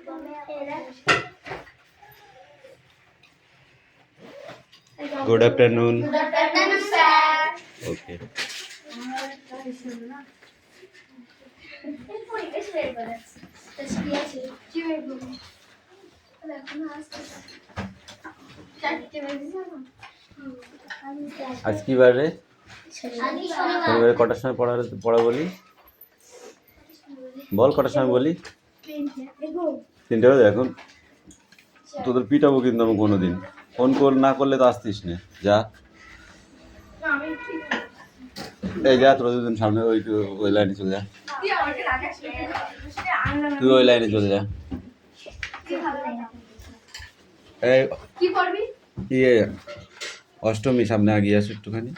Good afternoon. Good afternoon, sir. Okay. আজ কি বার রে? শনিবারে কটার সময় পড়া বলি? বল কটার সময় বলি? 3টে বাজে। এখন তোদের পিটাবো কিন্তু আমি কোনোদিন। ফোন না করলে তো আসতিস না। যা এই যা, তোর দুদিন সামনে ওই লাইনে চলে যা, তুই ওই লাইনে চলে যা। এই কি করবি? ইয়ে অষ্টমী সামনে আগিয়ে আসো একটুখানি।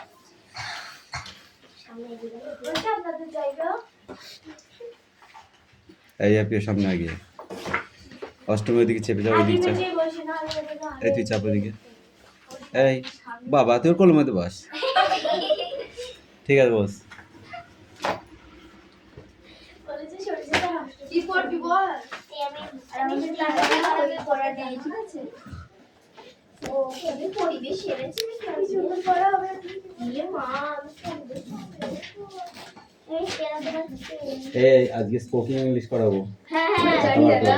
এই আপনি সামনে আগিয়ে। অষ্টমীর দিকে চেপে যাও, ওইদিকে চাপ। এই তুই চাপ ওইদিকে। এই বাবা তুই কলমাতে বস। ঠিক আছে বস। কি করবি বল? আমাদের ক্লাসে পড়া দেয়, ঠিক আছে? ও আমি পরিবেশ সেরেছি, কি সুন্দর পড়া হবে। ইয়ে মা এই আজকে স্পোকিং ইংলিশ করাবো। হ্যাঁ হ্যাঁ জানি দাদা।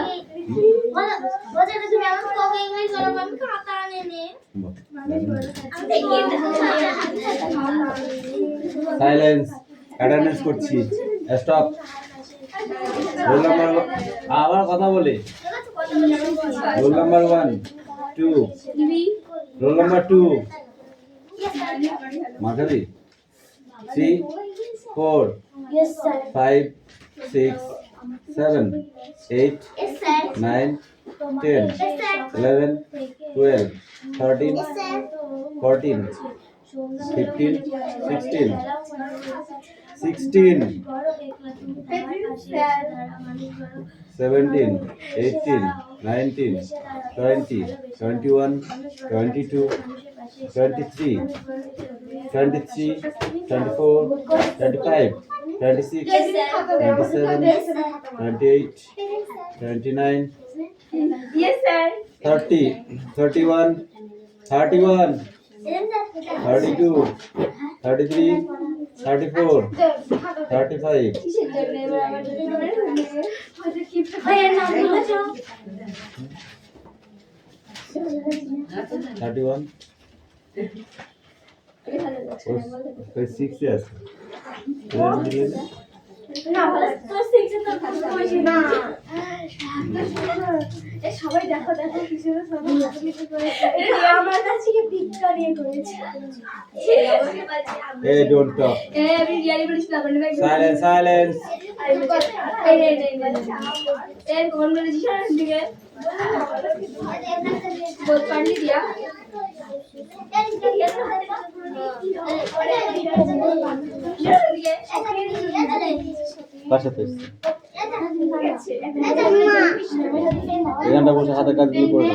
বলে তুমি আমাকে স্পোকিং ইংলিশ করাবো, আমি খাতা আনে নে। সাইলেন্স, অ্যাটেন্ডেন্স করছি। স্টপ। রোল নাম্বার আবার কথা বলে। রোল নাম্বার 1 2 রোল নাম্বার 2 মাঝারি 3 4 Yes sir. 5 6 7 8 9 10 11 12 13 14 15 16 16 17 18 19 20 21 22 23 23 24 25 26 27 28 29 Yes sir. 30 31 31 32 33 34 35 31 ওই 6 এ আছে। না তো শিখছে তো কইছি না। এ সবাই দেখো দেখো কিসের সবাই কিছু করেছে। এটা আমার কাছে কি পিকটা নিয়ে করেছে। এই ডোন্ট টক। এ আমি রিয়ালি বলিস না বন্ধ ভাই। Silence silence. এই কোন বলে জিসার দিকে বহুত পানি দিয়া কার সাথে এখানটা বসে হাতের কাজগুলো করে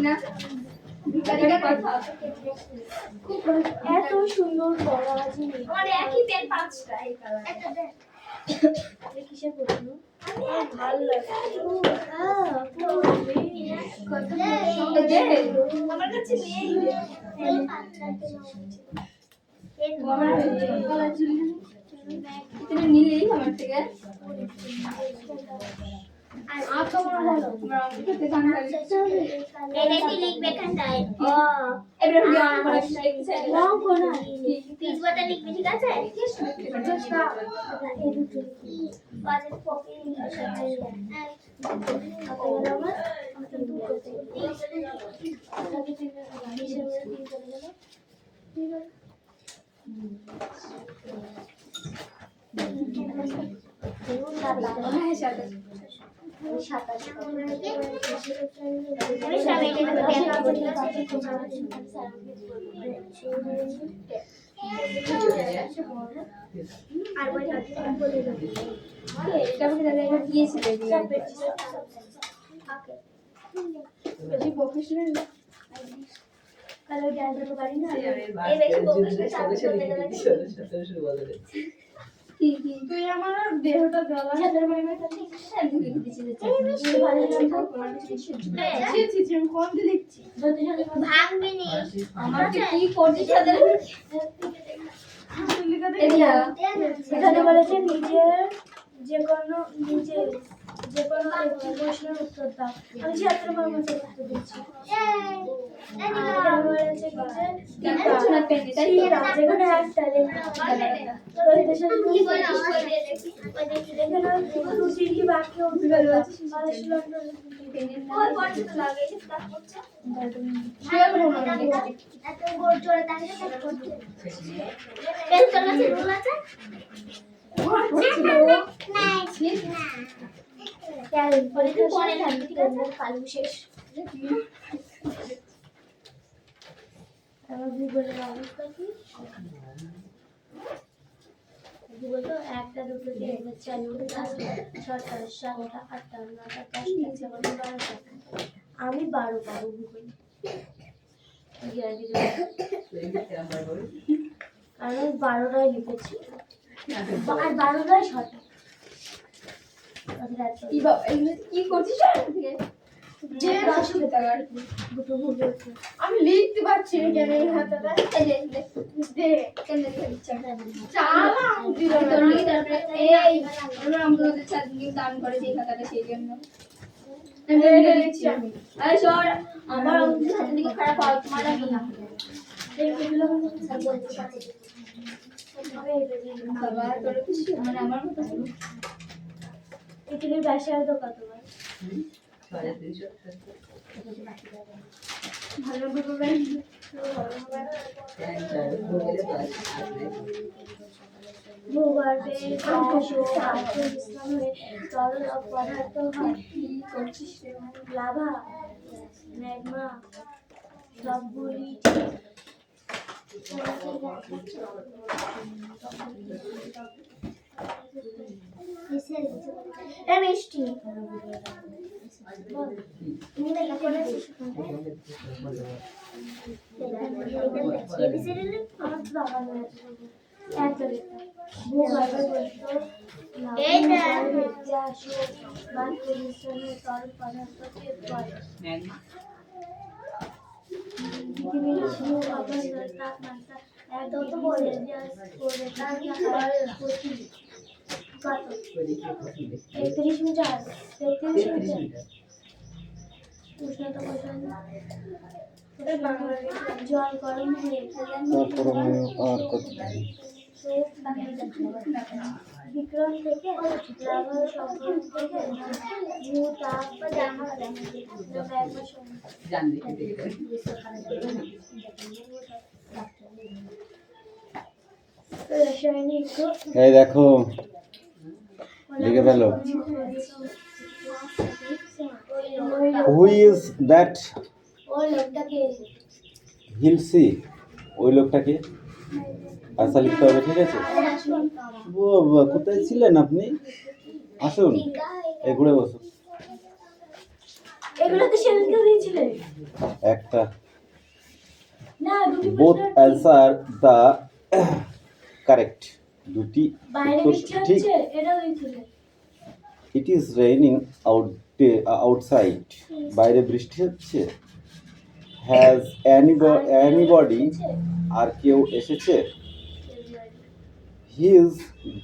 নাও। এত সুন্দর পড়া আছে মানে একই পেন 5টা এই কালার একটা দে এই কিসের প্রশ্ন ভালো লাগে কত দে আমার কাছে নেই এই 5টা এই আমার কালার ছিল তুমি নিলেই আমার থেকে আর আপনি মনে হলো আমরা অঙ্কতে জানা এটা কি লিখবে কান্দায় ও এবার কি আমার লিখছে রং কোন পিচ বটা লিখবি ঠিক আছে চেষ্টা এই দুটো বাজে পকে সাথে তুই আমার দেহটা গলা ছাদের বাড়ি না করতে ঢুকে দিয়েছি ভালো ছি ছি ছি, আমি কোন দিয়ে লিখছি ভাঙবি নি আমাকে কি করছিস ছাদের এখানে বলেছে যে কোনো একটি প্রশ্নের উত্তর দাও আমি ছাত্র মতো উত্তর দিচ্ছি এখানে বলেছে যে কোনো একটা কি বাক্য উত্তর দাও কালু শেষ আমার ভূগোলের অবস্থা কি ভূগোল তো একটা দুটো তিনটে চারটে ছটা সাতটা আটটা নটা 10টা 11টা 12টা আমি 12 পাবো ভূগোল কারণ 12টাই লিখেছি আর 12টাই ছটা কি করছিস যে দুটো ভূগোল আমি লিখতে পারছি না কেন এই হাতটা দে চালা দিল না এই আমরা আমাদের ছাত্র দান করে সেই খাতাটা সেই জন্য এটা লিখছি আমি আরে সর আমার আমাদের ছাত্র দিকে খারাপ হওয়া তোমার আমি না এইগুলো সব বলতে পারি বাবা তোর কিছু মানে আমার মতো পৃথিবীর ব্যাসার্ধ কত ভাই ভালো ভাবে ভূগর্ভে গ্যাস ও আর্দ্র মিশ্রণে তরল পদার্থ হয় লাভা ম্যাগমা সবগুলি মিষ্টি তুমি দেখা করেছিস আমার তো বাবা একটা ভূগর্ভে বলতো গ্যাস ও বাষ্প মিশ্রণে তরল পদার্থকে বলে পৃথিবীর ভূগর্ভের তাপমাত্রা 1 সেলসিয়াস করে কত 33 মিটার 33 মিটার উষ্ণতা জল গরম হয়ে বিক্রম থেকে লাভা সংগ্রহ থেকে ভূতাপ রাসায়নিক এই দেখো লিখে ফেলো হু ইজ দ্যাট ওই লোকটাকে হিলসি ওই লোকটাকে আশা লিখতে হবে ঠিক আছে বাবা কোথায় ছিলেন আপনি আসুন এই ঘুরে বসুন এগুলো তো সেদিনকে দিয়েছিলে একটা না দুটি বোথ অ্যান্সার দ্য কারেক্ট দুটি বাইরে উত্তর বৃষ্টি ঠিক হচ্ছে এটাও দিয়েছিলে ইট ইজ রেইনিং আউটসাইড বাইরে বৃষ্টি হচ্ছে হ্যাজ এনিবডি আর কেউ এসেছে his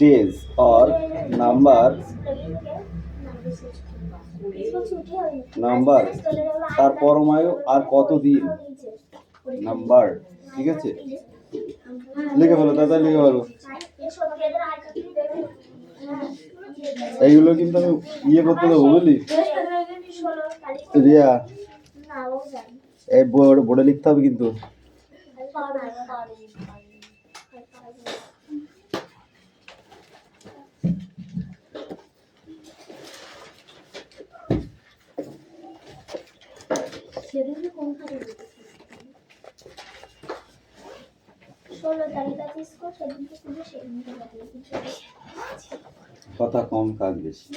days or number number তার পরমায়ু আর কতদিন নাম্বার ঠিক আছে লিখে ফেলো দাদা লিখে ফেলো এইগুলো কিন্তু আমি ইয়ে করতে দেবো বুঝলি রিয়া এই বোর্ডে লিখতে হবে কিন্তু সেদিনকে কোন খাতে 16 তারিখ আছে স্কোর সেদিনকে শুধু সেদিনকে কথা কম কাজ বেশি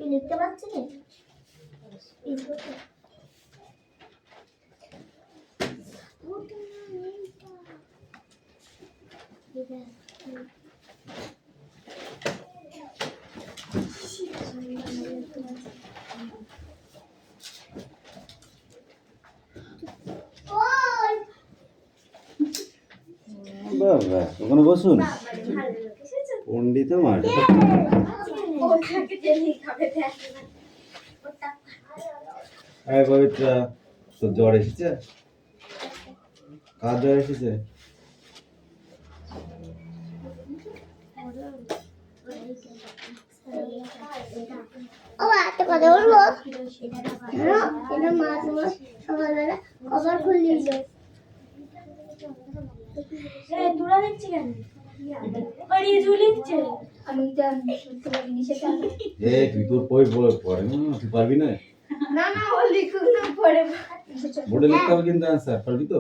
লিখতে পারছি না বাবা ওখানে বসুন পণ্ডিত মার ওটাকে জেলি খাবে দেখ এই পবিত্রা তোর জ্বর এসেছে কার জ্বর এসেছে ও একটা কথা বলবো এটা মাছ মাছ সকালবেলা কভার খুললি তোরা দেখছি কেন আর ইজু লিখছে আমি এটা শুনতে পারিনি সেটা তুই তোর বই পড়ে না তুই পারবি না না না ও লিখুক না পড়ে বোর্ডে লিখতে হবে কিন্তু অ্যান্সার পারবি তো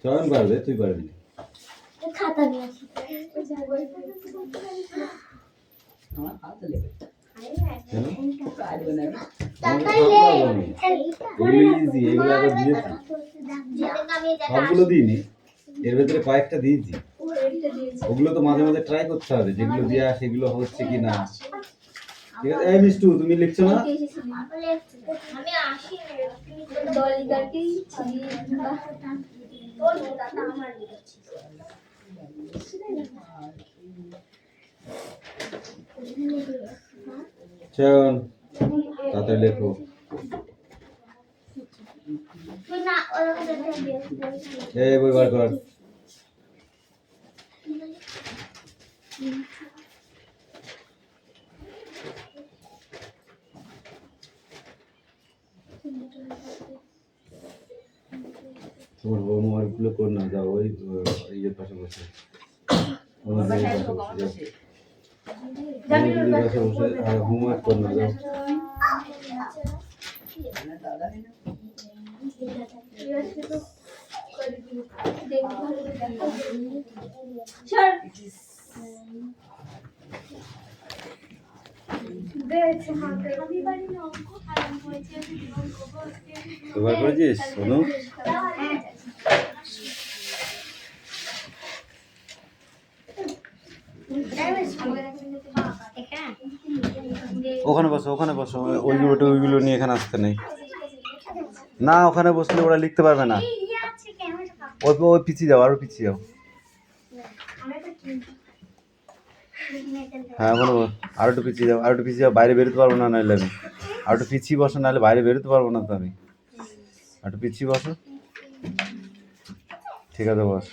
চয়ন পারবে তুই পারবি না খাতা নিয়ে আসি কেন? তাকাইলে এগুলো ইজি এগুলো আবার দিয়েছি সবগুলো দিইনি এর ভেতরে কয়েকটা দিয়েছি ওগুলো তো মাঝে মাঝে ট্রাই করতে হবে যেগুলো দেওয়া সেগুলো হচ্ছে কি না ঠিক আছে এই মিষ্টু তুমি লিখছো না আমি আসি দলিদারকে তোর দাদা আমার লিখেছি চয়ন তাতে লেখো তুই না ওরকম দেখে দিও এই বই বার কর তোমার হোমওয়ার্ক গুলো কর না যাও ওই ইয়ের পাশে বসে ওনার বইয়ের পাশে বসে আর হোমওয়ার্ক কর না যাও এবার করেছিস শোনো ওখানে বসো ওইগুলো নিয়ে এখানে আসতে নেই না ওখানে বসলে ওরা লিখতে পারবে না ওই পিছিয়ে যাও আরো পিছিয়ে যাও হ্যাঁ বলো আরো একটু পিছিয়ে যাও বাইরে বেরোতে পারবো না নাহলে আমি আর একটু পিছিয়ে বসো নাহলে বাইরে বেরোতে পারবো না তো আমি আর একটু পিছিয়ে বসো ঠিক আছে বস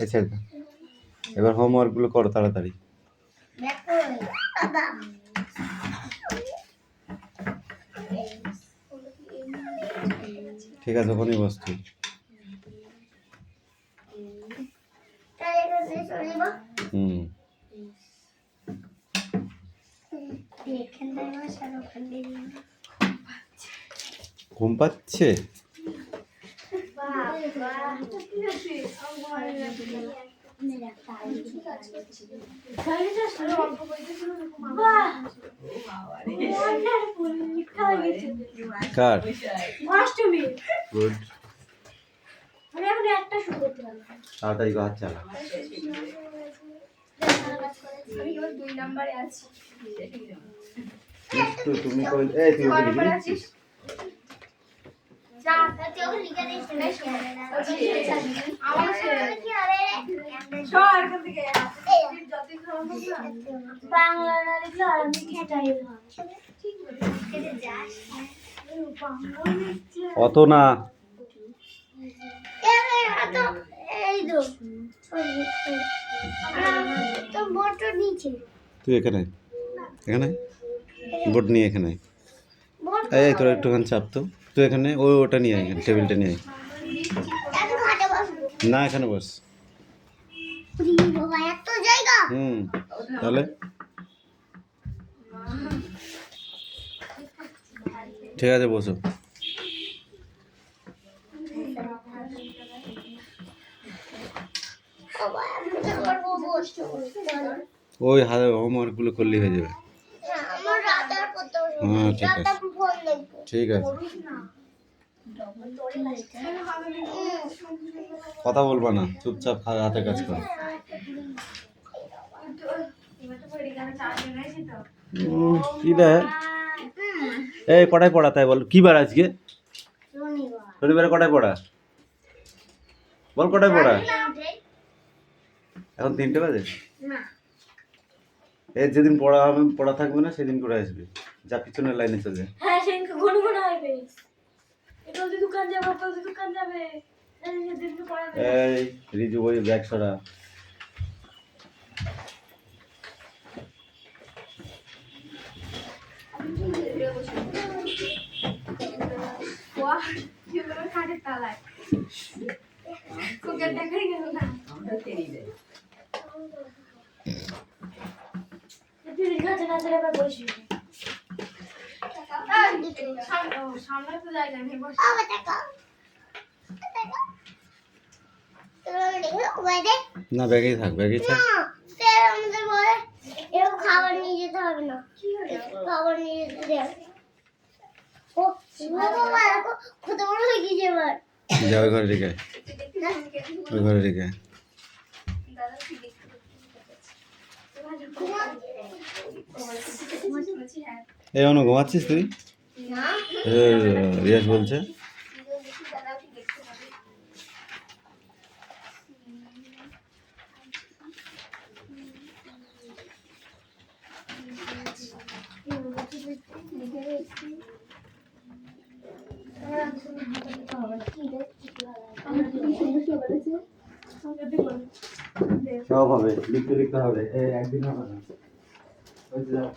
এই সাইড এবার হোমওয়ার্কগুলো করো তাড়াতাড়ি ঠিক আছে ওখানেই বস তুই হুম ঘুম পাচ্ছে কার গুড তাড়াতাড়ি হাত চালা দুই নম্বরে আছি তুমি এই তুই ওকে লিখে দিচ্ছিস বাংলা না লিখলে আর আমি খেটাই অত না তুই এখানে বোর্ড নিয়ে এখানে এই তোর একটুখানি চাপ তো তুই এখানে ওটা নিয়ে এখানে টেবিলটা নিয়ে না এখানে বস হুম তাহলে ঠিক আছে বসো ওই হোমওয়ার্কগুলো করলেই হয়ে যাবে হ্যাঁ ঠিক আছে ঠিক আছে কথা বলবা না, চুপচাপ হাতে কাজ করো। কি দেয় এই কটায় পড়া তাই বল, কি বার আজকে? শনিবারে কটায় পড়া বল, কটায় পড়া? এখন 3টে বাজে। এর যেদিন পড়া হবে, পড়া থাকবে না সেদিন করে আসবে, যা পিছনের লাইনে চলে যায়। হ্যাঁ সেদিনকে ঘন ঘন আসবে, এটা ওদের দোকান যাবে, ওদের দোকান যাবে, সেদিনকে পড়াবে। এই রিজু ওই ব্যাগ সরা। খাটের তালায় কুকের দেখাই গেল না। তুই কাছে না চলে আবার বসবি। সামনে তো জায়গা নেই, বস। না ব্যাগেই থাক, ব্যাগেই থাক। খাবার নিয়ে যেতে হবে না, খাবার নিয়ে যেতে দেয়। ও বাবা কত বড় হয়ে গেছে এবার। যা ওই ঘরে রেখে আয়, ওই ঘরে রেখে আয়। দাদা কি দেখতে হ্যাঁ এই অনু ঘুমাচ্ছিস তুই? রিয়াজ বলছে দাদা কি দেখতে হবে। সব হবে, লিখতে লিখতে হবে, একদিন হবে না। ওই যে যাও।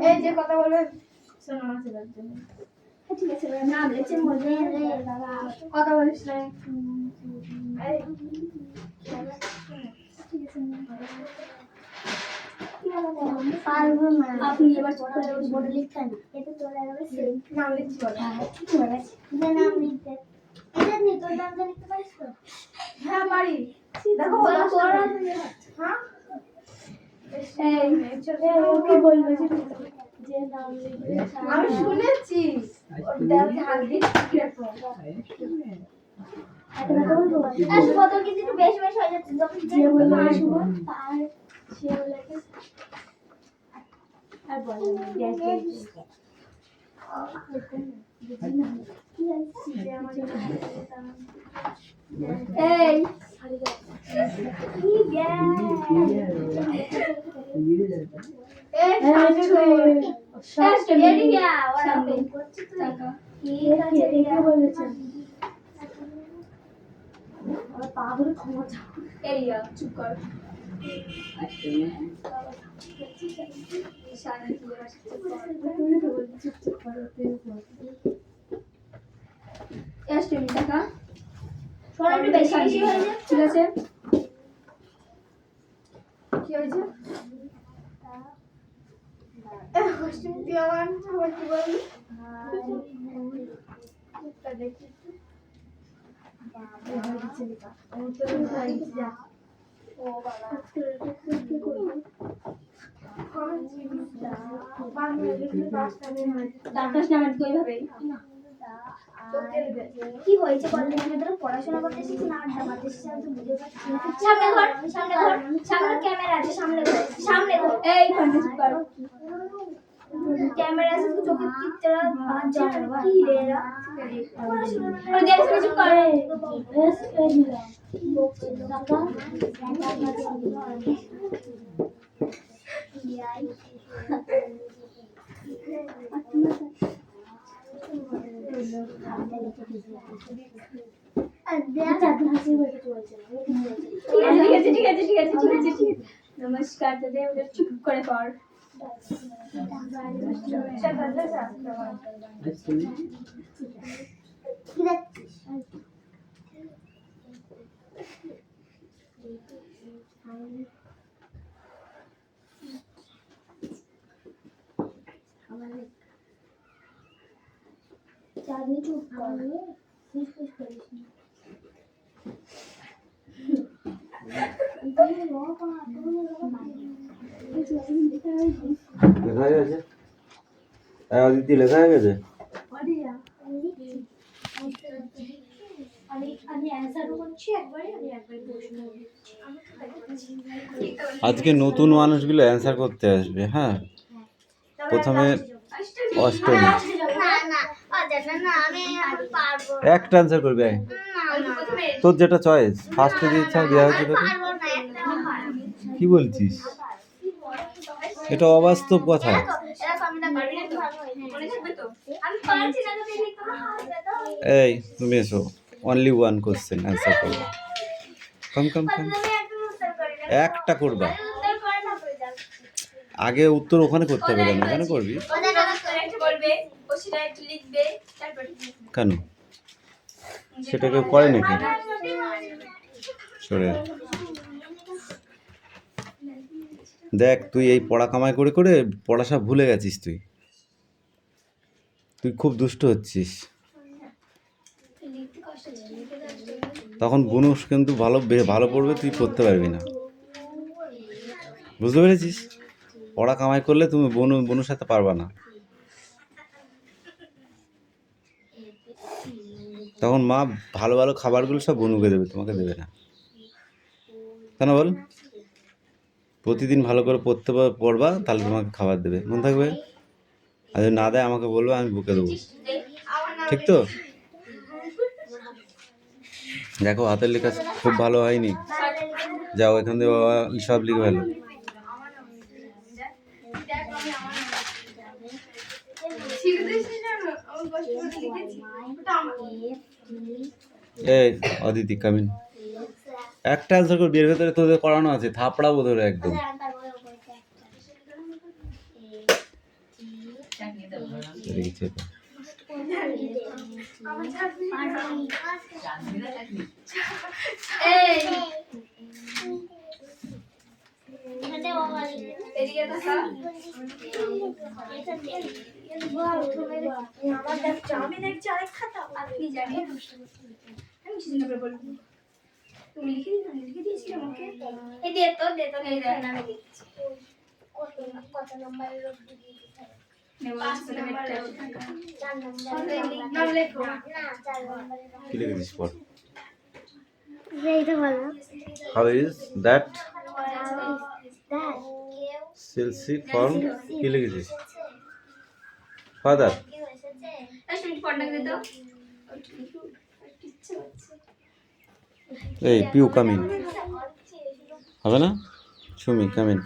এই যে কথা বলবে শোনো আমার ছেলের জন্য। ঠিক আছে না দেখছে মজা কথা বলিস না। আপনি এবার বোর্ডে লিখতেন, এটা চলে যাবে সেই নাম লিখছি বলো। ঠিক আছে, নাম লিখতে এটা নিয়ে তোর নামটা লিখতে পারিস তো? হ্যাঁ পারি, দেখো বলো, বলো। হ্যাঁ এই কি বলবো যে নাম লিখবে? আমি শুনেছি ওর দেওয়াল হাত দিয়ে রাখো। এখন তো বলবো আসলে কত কিছু একটু বেশি বেশি হয়ে যাচ্ছে, যখন যে বলবো আসবো তার সে বলেছে আর বলে এই চুপ কর। টাকা একটু বেশি বেশি হয়ে যাচ্ছে। ঠিক আছে কি হয়েছে? তুই আমার কি বললি? দেখি কি হয়েছে বলতে আমি তো পড়াশোনা করতে শিখছি না আড্ডা মারতে শিখছি, আমি তো বুঝে পাচ্ছি না। সামনে ঘর, সামনে ঘর, সামনে ক্যামেরা আছে, সামনে ঘর, সামনে ঘর। এই ফোনটা চুপ কর। कैमरा से तो चोखे की तरह बात जा की रे रा और देख से कुछ करे एस ए मिला ঠিক আছে নমস্কার দাদা ওটা চুপ করে পড় चांदनी चुप कर कुछ करिस লেখা হয়ে গেছে অদিতি লেখা হয়ে গেছে আজকে নতুন মানুষগুলো অ্যান্সার করতে আসবে। হ্যাঁ, প্রথমে অষ্টমী একটা অ্যান্সার করবে। তোর যেটা চয়েস ফার্স্টে দিয়েছে দেওয়া হয়েছে তোকে। কি বলছিস? এটা অবাস্তব কথা। এই তুমি এসো, অনলি ওয়ান কোশ্চেন অ্যান্সার করবে। কম কম কম একটা করবা। আগে উত্তর ওখানে করতে হবে কেন? এখানে করবি কেন? সেটা কেউ করে নাকি? সরে দেখ, তুই এই পড়া কামাই করে করে পড়াশা ভুলে গেছিস। তুই খুব দুষ্ট হচ্ছিস। তখন বুনু কিন্তু ভালো পড়বে, তুই পড়তে পারবি না। বুঝতে পেরেছিস? পড়া কামাই করলে তুমি বুনুর সাথে পারবা না। তখন মা ভালো ভালো খাবারগুলো সব বুনুকে দেবে, তোমাকে দেবে না। কেন বল? প্রতিদিন ভালো করে পড়বা, তাহলে তোমাকে খাবার দেবে, মনে থাকবে। আর যদি না দেয় আমাকে বলবে, আমি বুকে দেবো। ঠিক তো? দেখো হাতের লেখা খুব ভালো হয়নি, যাও এখান থেকে বাবা সব লিখে ভালো। এই অদিতি কামিন, একটা অ্যান্সার করবি। এর ভেতরে তোদের করানো আছে, থাপড়াবো ধরে একদম। তুমি লিখে দিয়েছিলে আমাকে। এই দে তো এই দেখ না আমি লিখছি। কত নম্বরের রোগ দিয়েছি? How is that Chelsea from কি লিখেছিস? ফাদার এই পিউ কামিন হবে না? সুমি কামিন।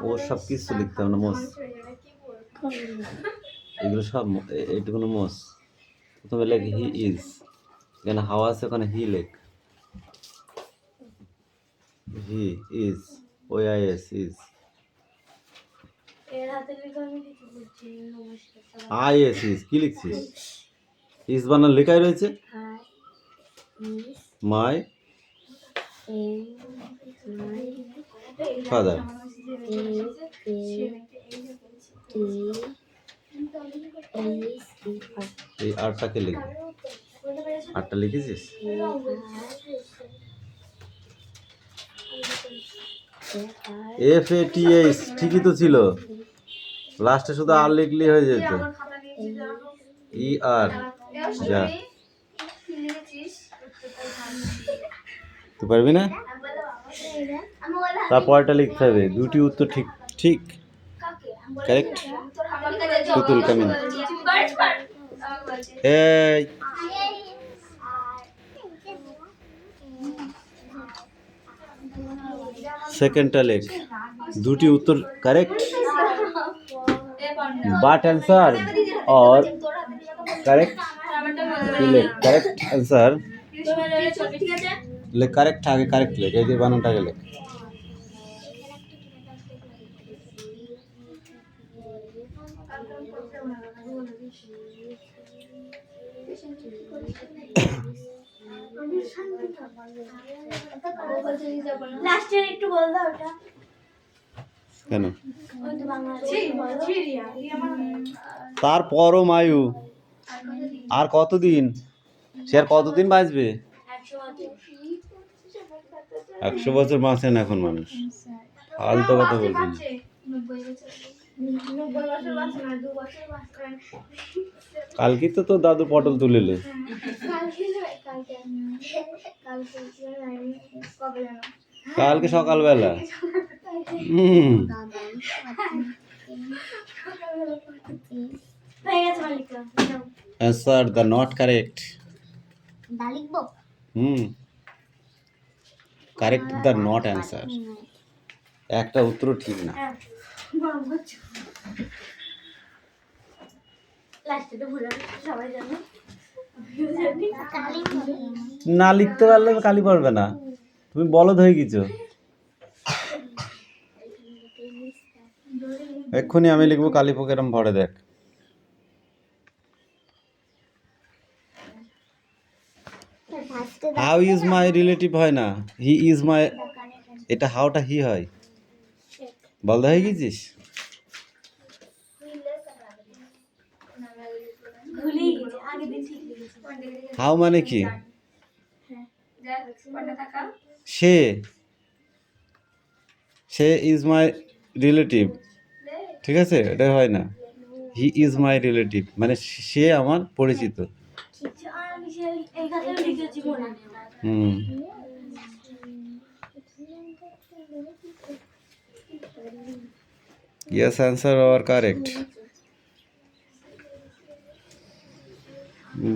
ও সব কিছু লিখতে হবে না, মোস এগুলো সব এইটুকুনো মোস। প্রথমে লেখ হি ইজ, এখানে হাওয়া আছে, ওখানে হি লেখ। He is, OIS is. IS is কি লিখছিস? ইজ বানান লেখাই রয়েছে। My father. এই আরটাকে লিখবি, আরটা লিখেছিস? FATH ঠিকই তো ছিল, লাস্টে শুধু আর লিখলি হয়ে যেত। ER যা, তুই পারবি না? তারপরটা লিখতে হবে, দুটি উত্তর ঠিক ঠিক কারেক্ট। তুতুল কামিন। এই সেকেন্ডটা লেখ, দুটি উত্তর কারেক্ট, বাট आंसर और करेक्ट লেখ, करेक्ट आंसर লেখ, करेक्ट आगे करेक्ट লেখ, এই যে বানানটা আগে লেখ। লাস্টের একটু বল দাও ওটা কেন? ওই তো বাংলা তারপরও মায়ু আর কতদিন, সে আর কতদিন বাঁচবে? 100 বছর বাঁচে না এখন মানুষ, ফালতু কথা বলবি না। 90 বছর বাঁচে না, 2 বছর বাঁচবে। কালকে তো তোর দাদু পটল তুলিল, কবে জানো? কালকে সকালবেলা। হয়ে গেছে মালিকা आंसर द नॉट करेक्ट। দা লিখবো? करेक्ट द नॉट आंसर, একটা উত্তর ঠিক না। লাস্টে তো ভুলে সবাই জানে কালি বলি। না লিখতে পারলে কালি পড়বে না, তুমি বলদ হয়ে গেছো। এক্ষুনি আমি লিখবো কালি পোকেরম ভরে দেখ। হাউ ইজ মাই রিলেটিভ হয় না, হি ইজ মাই, এটা হাউটা হি হয়, বলদ হয়ে গেছিস। ভুলে গেছে আগে দিন ঠিক লিখেছি হাউ মানে কি? দেখ কোনটা থাকা? সে, সে ইজ মাই রিলেটিভ, ঠিক আছে, এটা হয় না। হি ইজ মাই রিলেটিভ মানে সে আমার পরিচিত। কিছু আর আমি সেই এই কথাটা লিখেছি মনে নেই হুম, yes answer or correct।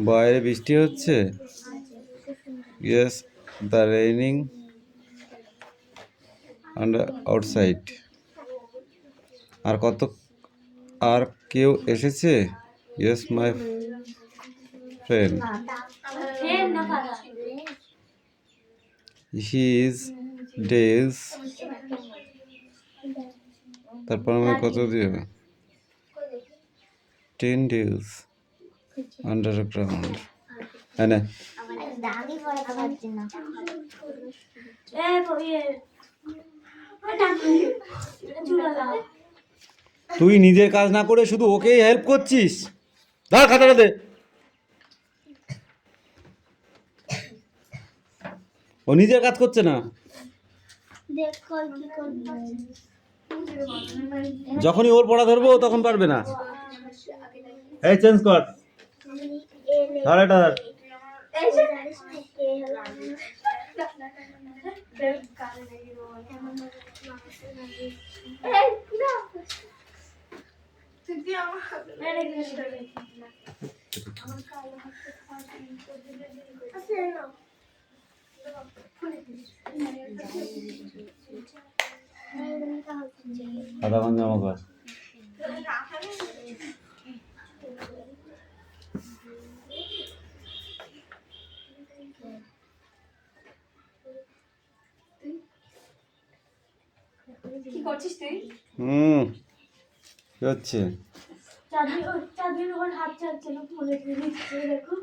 বাইরে বৃষ্টি হচ্ছে, yes the raining and outside। আর কত, আর কেউ এসেছে, yes my friend, ফ্রেন্ড না ফাদার he is days, তারপর আমি কত দিয়ে 10 days underground, হ্যাঁ না? দাদি পড়াতে পারছি না। এ ইয়ে এটা ঝুলালা তুই নিজের কাজ না করে শুধু ওকেই হেল্প করছিস। ধর খাতাটা দে, ও নিজের কাজ করছে না। দেখ কল কি করবে। যখনই ওর পড়া ধরবো ও তখন পারবে না। এই চেঞ্জ কর, ধর এটা ধর। এই যে এই না তুই কি আমার মেরে গেছে আমার কালো হাতে পাঠিয়ে আছে না আধা ঘন্টা জমা কর। কি করছিস তুই? কি হচ্ছে? চাঁদের ওপর হাত চাচ্ছে না, মনে করে দেখো